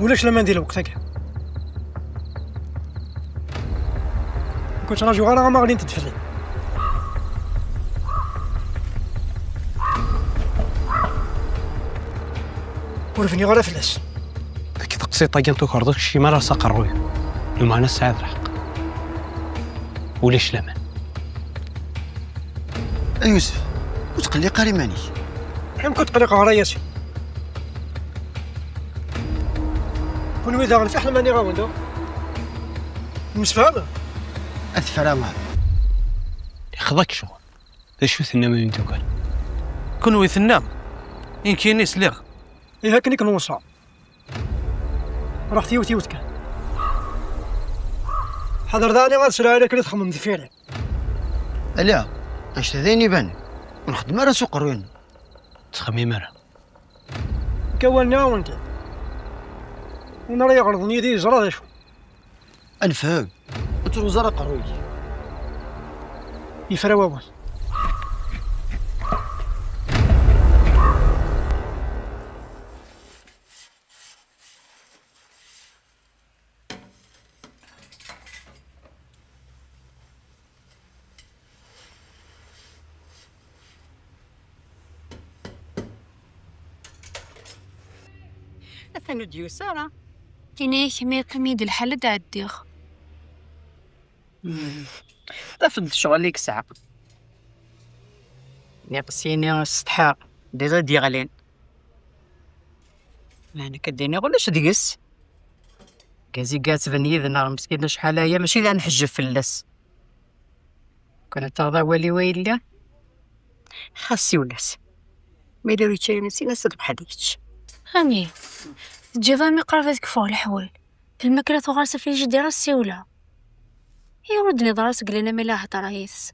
ولاش لما ندير وقتك كنت راجل غير ما غادي تدفلي. ورفني غير فلاس كي تقصي طاقنتو كردك شي مرة سقروي لو معنا السعادة الحق وليش لمن يوسف وتقلي قاري ماني حين كنت قلق غرياتي كون ويدا غنفحل ماني غاوندو مسفهم الفرامة يخضك شغل شو ثنا من انتو قال كون ويثنام إن كيني سليغ إيه هاكني كنوصل راه ثيوتي وتكا حضر داني غنسرع عليك اللي تخمم دفيري. لا اش ذيني بان ونخدم راه سوق روين تخمي مرة كوالنا وانت ونرى يغرضني يدي جرى شو الفهم وتروزر قروي يفراوال أثنو ديوسارة كيني كمية كميد الحل دا عديغ تفضل شغليك ساعة ناقصيني استحاق ديزا ديغالين أنا كديني غلاش ديقس كازي قاس بني ذا مسكين شحال هي ماشي لا نحجب فلاس كانت تغضى والي ويلا خاصي ولاس ما يديرو يتشري من سينا صدق بحديتش هاني تجيبها مي قرفتك فوق الحوال الماكلة تغرس في جدير السيولة هي ردني ضرس قلنا ملاح طرايس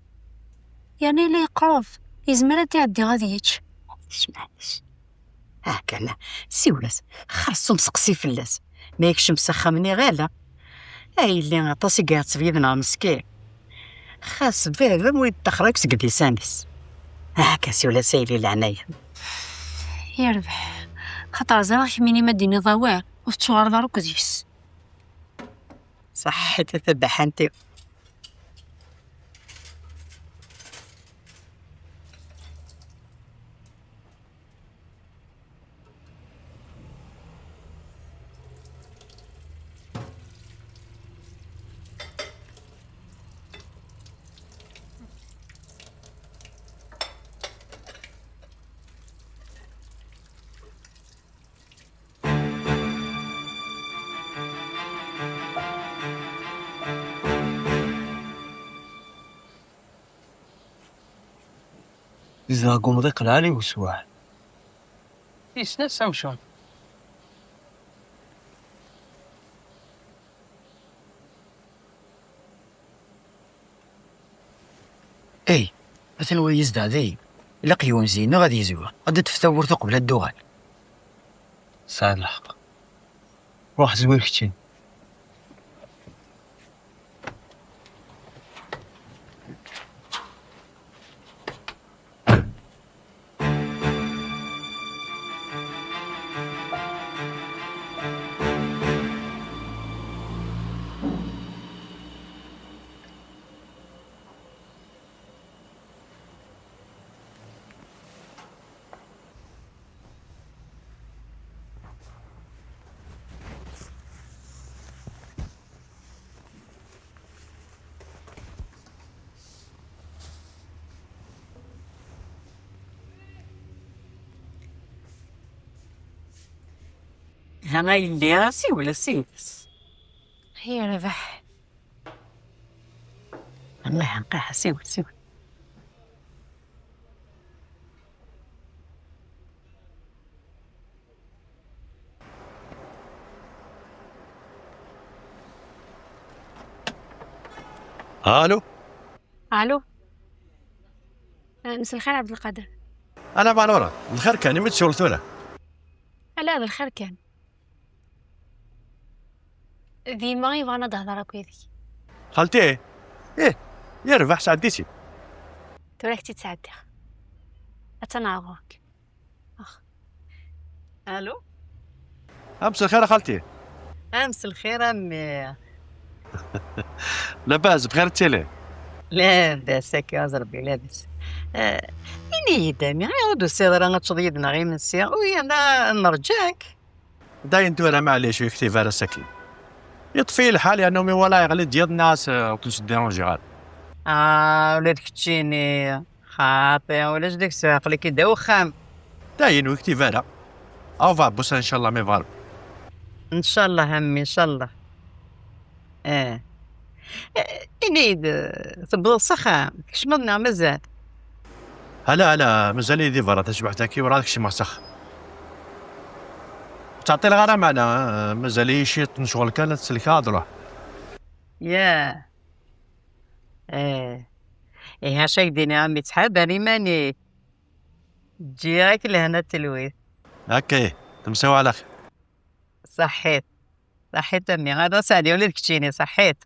يعني اللي يقرب يزمر تعدي غاديتش معليش كان سيولاس خاصو مسقسي فلاس ما يكش مسخه مني غالا اي اللي عطاسي قاعد سبيدنا مسكين خاص بابا مويد تخرج سقدي سانس هاكا سيولا سايلي العناية يربح خطر زراك مني مديني ضوار وتشوار دارو كزيس صح تتبح انت إذا قوم ضيق العالي وسواح يسنس أم شون اي مثلا هو يزدع ذي لقيون زين غادي يزوى غادي تفتور قبل الدوغال سعد الحق روح زوير كتين انا اللي راسي ولا سيولاس هي ربح الله نقاها سيولاس الو الو مساء الخير عبد القادر. انا معنورة الخير كان متشولتونا لا بالخير كان ديما يبغانا نهضر كويدي خالتي ايه يربح سعديتي تراكتي تسعدي اتنعوك الو امس الخير خالتي امس الخير امي. لاباس بخير التيلي. لاباس هكا ربي لاباس. إني دامي غيعودو السيد راه غتشوض يدنا غير من سيا ويانا نرجعك. داين دور معليش ويكتي فارا ساكن. يطفي الحال لانه مي ولا يغلي ديال الناس وكنش ديرونجي غاد. ولاد كتشيني خاطي ولا جديك ساق لي كيدوخام. داين ويكتي فارا. او فا بوسا ان شاء الله مي فار. ان شاء الله همي ان شاء الله. إني تبدو السخام كشمضنا مازال. هلا مازال يدي فارا تشبح تاكي ورا داكشي ما سخ. تعطي الغرا معنا مازال شي شغل كانت تسلك هضره. يا هاشا يديني عمي تحابني ماني جيك لهنا التلويث. هكا تمساو على خير. صحيت امي غادا سعدي ولد كتشيني صحيت.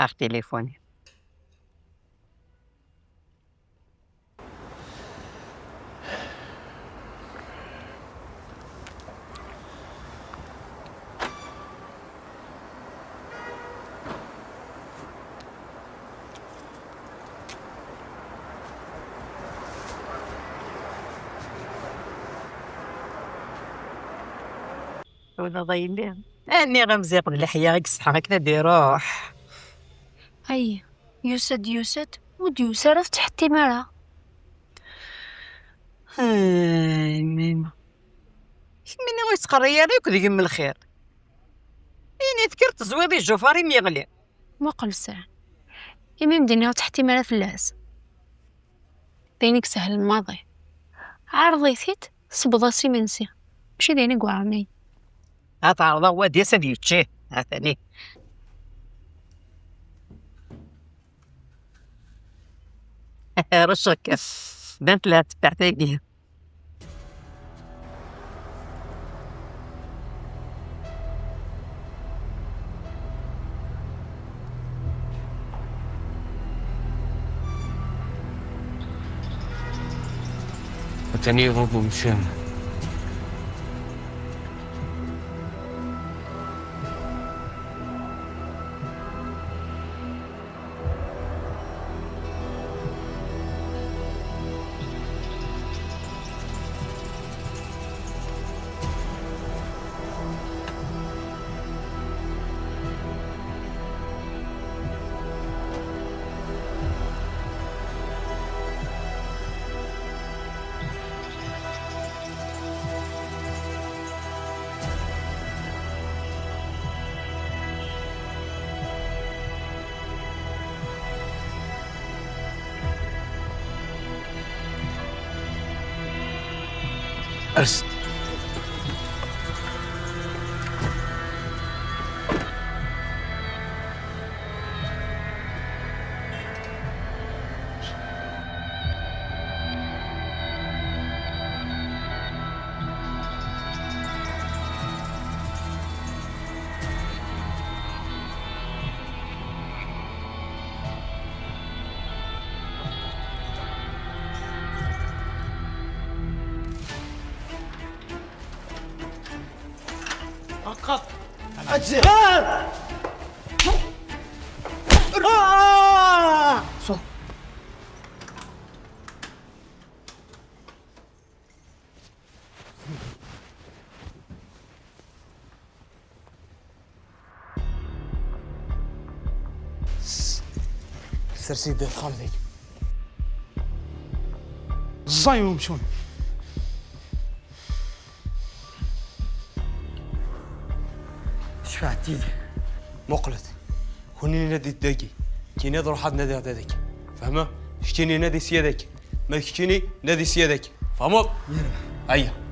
اخ تليفوني. ولا ضايلين اني غمزيق اللحيه غيك الصحه غيك ندير روح. أي يوسد وديوسا راه فتحتي مرة. ميمة مني ويتقري عليك وديك من الخير. إني ذكرت زويضي الجوفاري ميغلي. ما قل ساعة يمي مدينة تحتي مرة في اللاس. دينك سهل الماضي عارضي ثيت صبضا سيمنسي مشي دينك وعامي. هتعرض هو دي سديتشي هثاني. رشك بنت لا تبعتي. تاني غوبو مشان أرست. سرسي بيت خالدي الصايم ومشون. شفاعة تيدي مقلت كوني نادي الداكي كي نادي روح نادي هذاك فهمه شتيني نادي سيادك ما شتيني نادي سيادك فهمت ايوه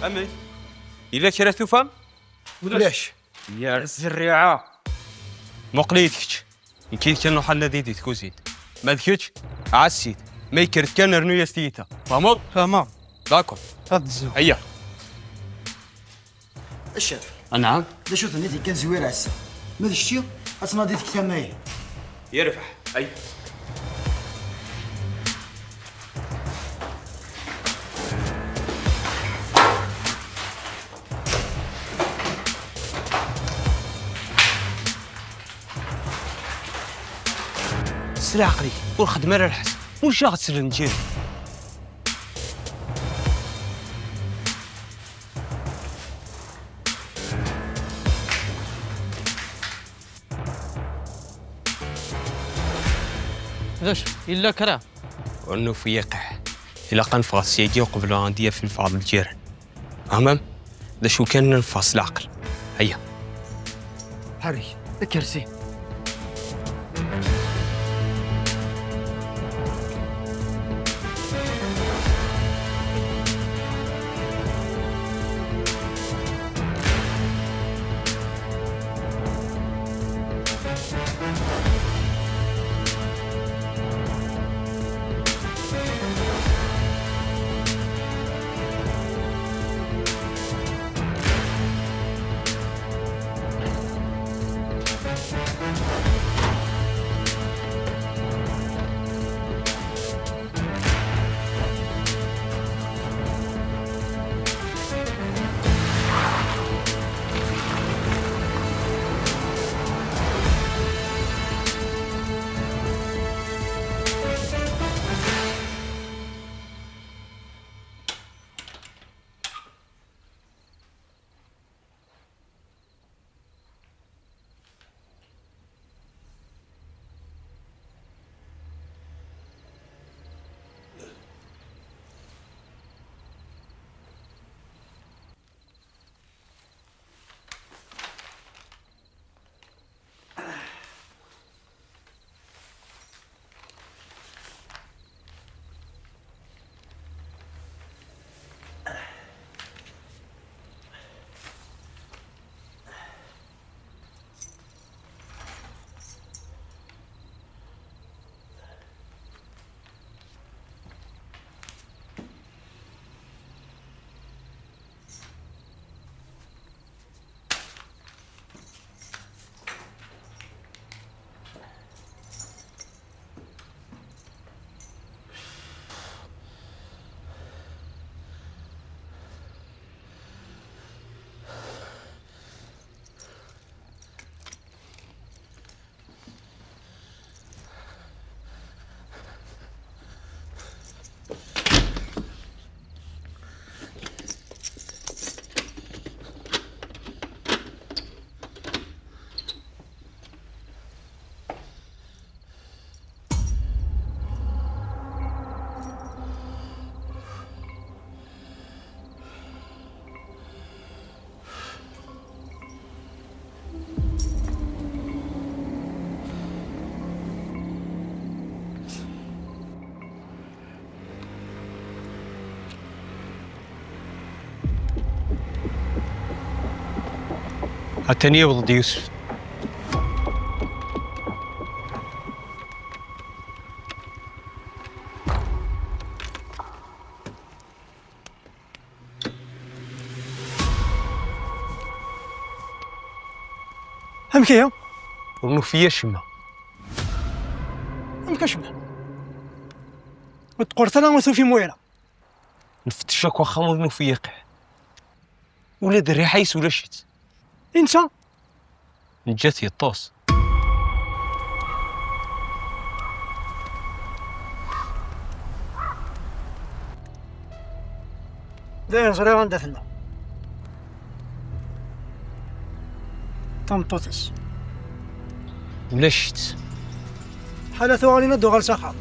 أمي إلا كرهتو فهم؟ ليش؟ يا الزريعة مقليتك يمكن كانوا حنا ديدي تكوزيد ما ذكرتش عسيد ما يكرت كان رنو يستيتا فهمت؟ فهمام. داكو هاد الزو. هيا الشاف نعم دا شو ثنيتي كان زوير عسى ما شتيو اصناديتك ثمايل يرفع أي سرع عقلي والخدمة الحس مو شاغل سر نجيب ليش إلا كرا وأنه في يقع إلى قنفاس يجي قبل عندي في بعض الجيران أمام ده شو كان ننفاس العقل هيا هاري الكرسي التانية ضد يوسف. هم كيا والنوفية شمة. هم كشمه وتقول انا مسو في مويرة نفتشك واخا مور نوفية قع ولا دري حيس ولا شت انسى نجات يطوس. داير صغير عندنا طمطوطس ولا شت حالته علينا دوغال ساخا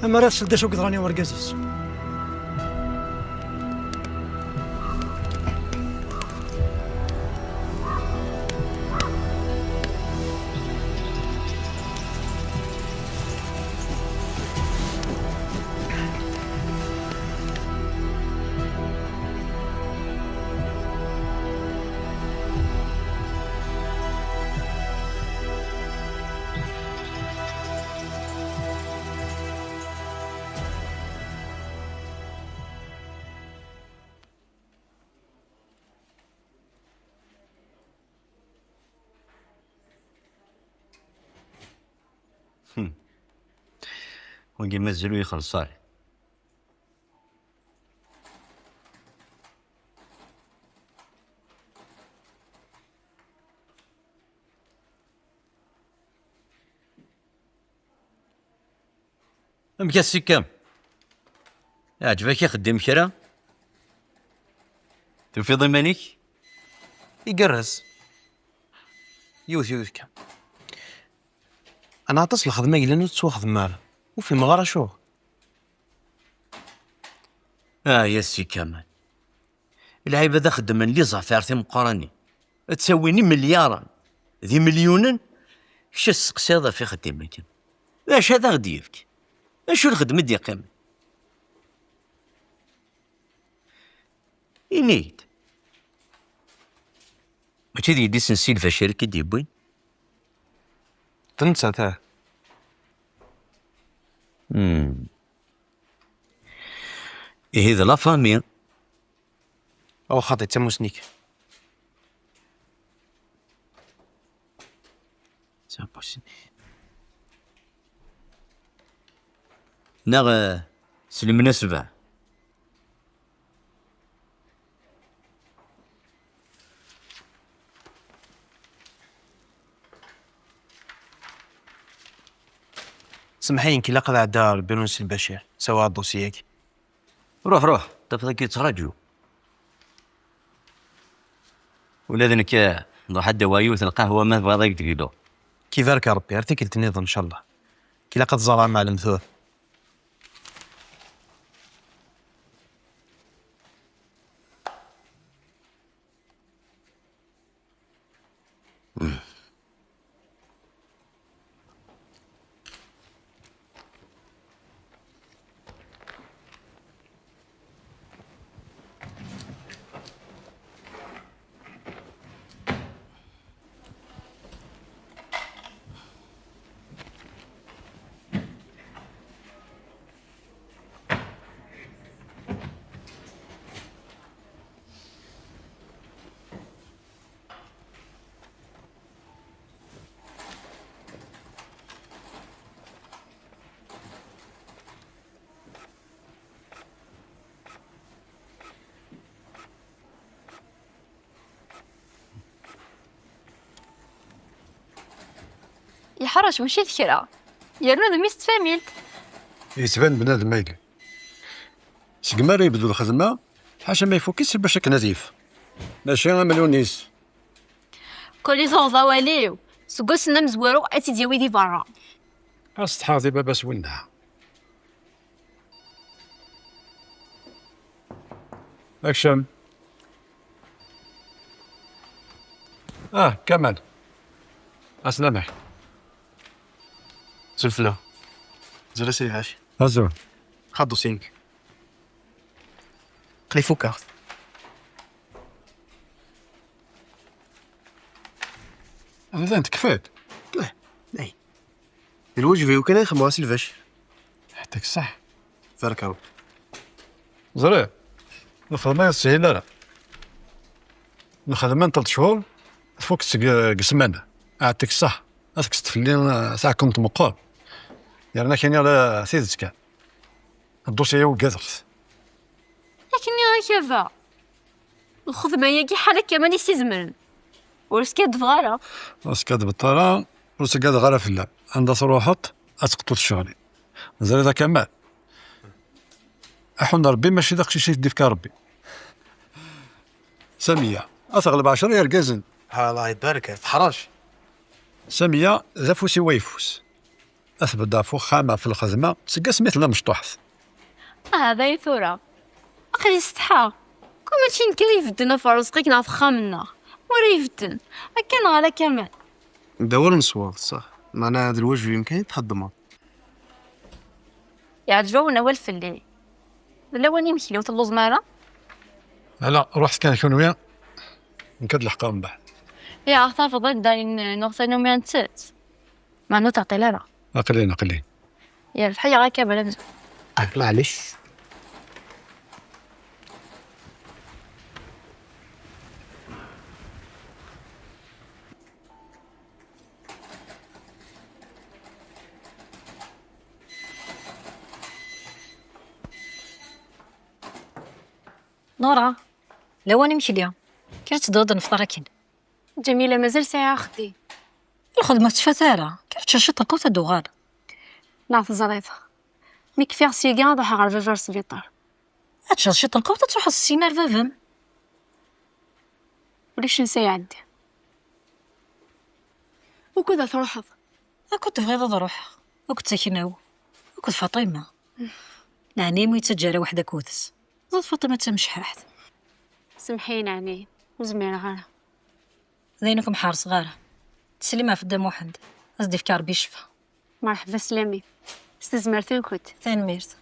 اما راس سداشو قدراني ورقازيز وقي مازالو يخلص صالح. مكاسي كام؟ يعجبك يخدم كرا؟ تنفيض يمانيك؟ يقرز يوث كم. انا عطس الخدمه الا نتسوخ ماله وفي مغاره شو يا سي كمال، العيبة ذا خدم اللي زعفارتي مقارني تسويني مليارا ذي مليونا. كش السقسيضة في خدمتك؟ اش هذا غدي يبكي؟ اشو الخدمة دي قيمة؟ إنيد ماشي دي يدي سنسيل في شركة ديبوين. تنسى تاه إيه ذا لا فامي او خاطي تسمو سنيك. نغ سلمنا سبع. سمحين كي لقى دار بيرونس البشير سوا دوسيك. روح تفضل يتراجعوا ولا ذنك نروح الدوايوث القهوة ما فاضيك تقيلو. كيفارك يا ربي ارتكل تنيض ان شاء الله كي لقد زرع مع المثوث. يحرج ماشي ذكرى يرنو ذا ميست فاميل. يتبان بنادم مايل سقمار يبدو الخدمة حاشا ما يفوكيش باش هاك نزيف ماشي مليونيس كل زون واليو سقوسنا مزوارو اتي دياوي دي برا. أستحاضي بابا سوينها أكشن. كمال أسلمك سلفله زرسي هاش هزور خدو سينك قلي فوكارت هذا انت كفيت اي الوجبه وكذا يخدموا سيلفاش حتىك صح فركاو زري الخدمه سهله لا الخدمه 3 شهور فوق قسمانه عطيك الصح اسك تفلين ساعه كنت مقال يعني كاين على سيدتك الدوسيه وكازخ لكني هكذا الخدمة هي كي حالك كمان يستزمن ورسكاد فغارة اسكاد بالطرا وسكاد غير في اللعب عندها صروحات اسقطوا الشغل زري ذا كمال احنا ربي ماشي داك شي يدي فيك ربي ساميه اثغلب 10 يا ركازن الله يبارك في حراش ساميه زافوسي ويفوس اثبت دافو خامه في الخدمه سكا سميتنا مشطوحث هذا يثورة أخي يستحى كون ماشي نكري يفدنا في رزقك نعرف خامنا ورا يفدن أكن على كمال دور نصوغ صح معناها هذا الوجبه يمكن يتخدمها يعجبونا والفلي الأول يمشي لو تلوز مالا لا رحت كان شنويا نكد الحقا من بعد يا أختار فضل داين نغسل من تسات مع نو تعطي لا اقلين يا الحياة غير كبر معليش نورا لو نمشي اليوم كيف تضود نفطر كين جميلة مازال ساعة أختي الخدمة تفتارة كيف تشرشط القوة دوغار نعرف زريطة مي كفي عصيقا ضحى على الفجر سبيطار تشرشط القوة تروح السيمار فافم وليش نسي عندي وكذا تروح كنت بغيض روح وكنت ساكناو وكنت فاطمة نعني مو يتسجل وحدة كوثس زاد فاطمة تمشحاحت سمحينا عني وزمينا غانا ذينكم حار صغار تسلمها في الدم وحد قصدي فكار بيشفى مرحبا سلامي استزمرتين كنت ثاني ميرت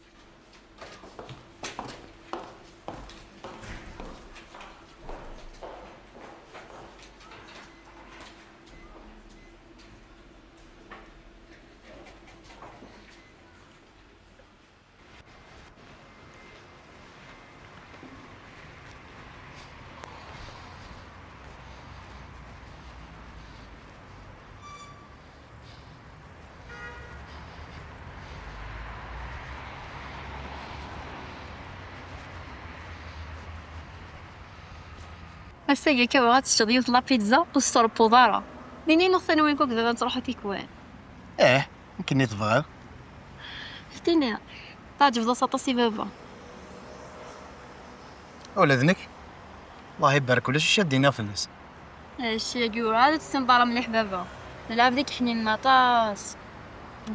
هسا كا بغات تشتغلي لا بيتزا وستور بوضارة ديني نغثنا وين كوك دابا تروحو كيكوان يمكن يتبغى فتينا تعجب بلاصة سي بابا ولدنك الله يبارك ولا شادينا في الناس اش يا كيورا هذا تستنطر مليح بابا نلعب ديك حنين مطاس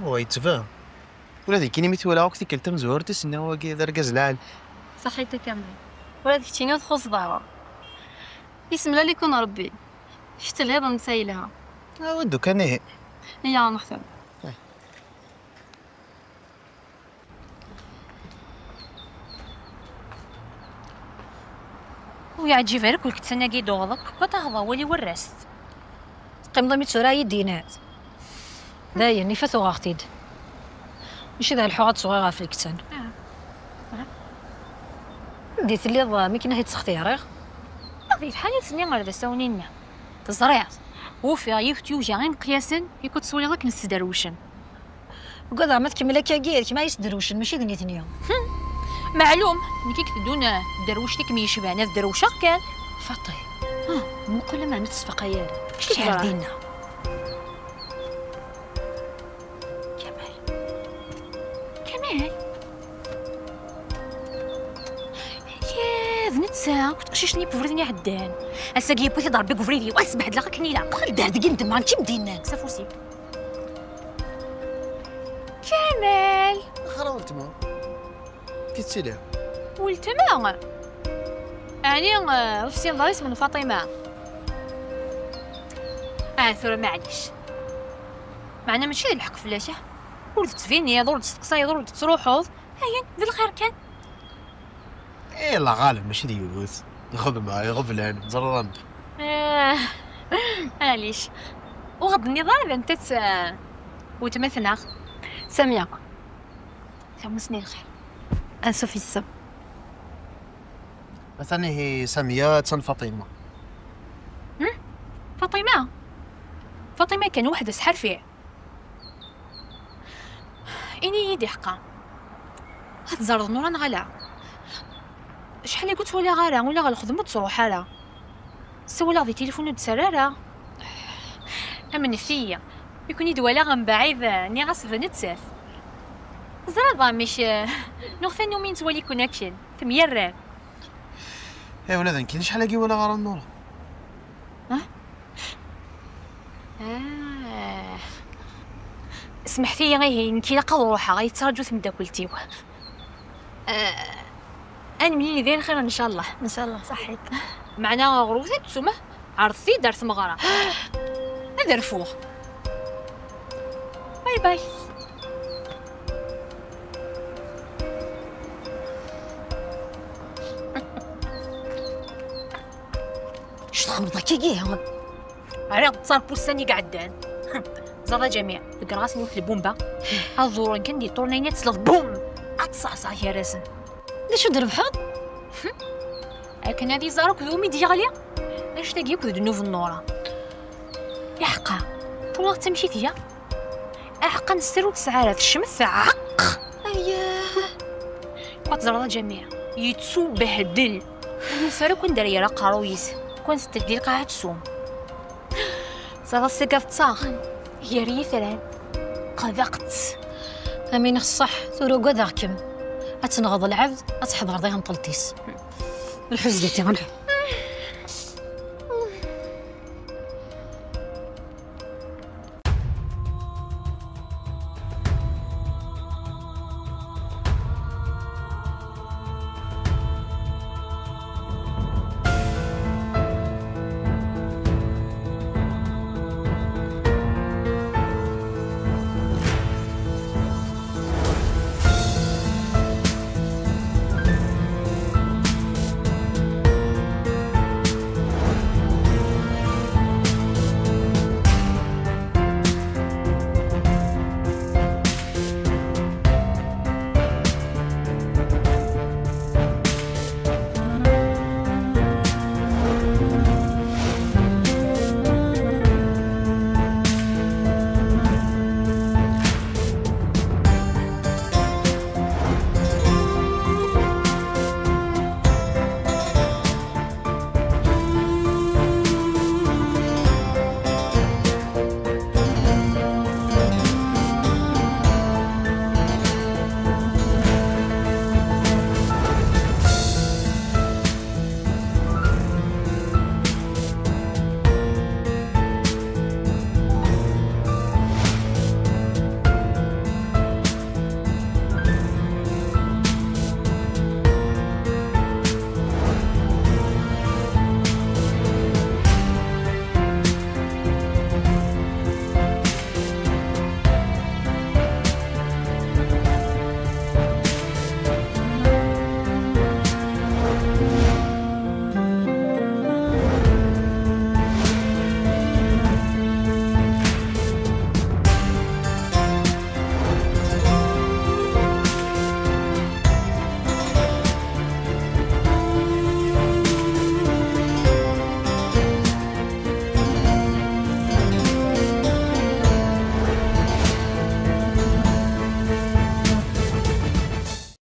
هو يتفاهم ولادي كيني متولا وقتي كلتم زورتس انه هو كي دار كازلال صحيتك كامل ولادك تيني وتخص ضاوة بسم الله يكون ربي شفت الهضة مسايلها ودو كان ايه هي نحترم ويعجب لك والكتسنة كي دوغلك وتهضى ولي ورست قيم ضمي تسوراي دينات داير نفثو غاختيد ماشي ذا الحوغات صغيرة في الكتان ديت اللي ضامي كنا هي تسختيريغ في حالة سنين غير دساونينا تزريعت وفي يوتيوب جاين قياسا يكون تسولي غير نستدروشن وكذا ما تكمل كاكير كما يسدروشن ماشي ذني ثنيا معلوم نكيك تدون دروشتك مي يشبه ناس دروشة كان فطي مو كل ما نتصفق يالي شتي شتي عردينا كمال يا ذنت ساعة كنت قشيشني بفريدني عدان هسا كي بغيتي ضربي بفريدي واسبح دلاغا كنيلة بخل دار دقي ندم عم مدينا سافوسي كمال خرولت ما كي تسيلها والتما يعني وفسين ضريس من فاطمة ثورة معليش معنا ماشي الحق فلاشة ولد تفيني ضرورة تستقصي ضرورة تروحوض هيا ذي الخير كان ايه لا غالب ماشي دي يوث الخدمة يغفلان زرران معليش وغض النظر انت وتمثنا ساميه خمس سنين الخير. انسوفي السم. مثلا هي ساميه فاطمه. فاطمه كان واحد سحر فيه اني يدي حقا هاد زرد نوران غلا شحال قلت ولا غالا ولا غالخدمو تروح على سولا في تليفون تسرارا امن فيا يكون يدوالا غنبعيد ني غاصف نتساف زرابا مش نغفى نومين تولي كونكشن تميرر. يا ولاد كاين شحال ولا غير النور. سمحتي غير نكي لاقا روحها غيتراجو تمداكلتيو. انا منين داير خير ان شاء الله. ان شاء الله صحيت. معنا غروثة تسمى عرفتي دارت مغاره هذا رفوه. باي باي. اش تخمض كي عريض صار بوستاني قعدان زرا جميع بكراسني في البومبا هالظهور كندي طورنينات سلط بوم اتصاصا يا راسن ليش دربحط لكن هذه زارو كذومي ديالي اش تاقي كذ نوف النورة يا حقا طول الوقت تمشي فيا حقا نسترو تسعارات الشمس عق اييه كنت زرا جميع يتسو بهدل ونفرق كون داري راه قارويس كون ستدير قاعد تسوم زرا السقف تصاخ هي ريثران قذقت امين الصح ثورو قذاكم اتنغض العبد اتحضر ضيهم طلتيس الحزدتي غنحب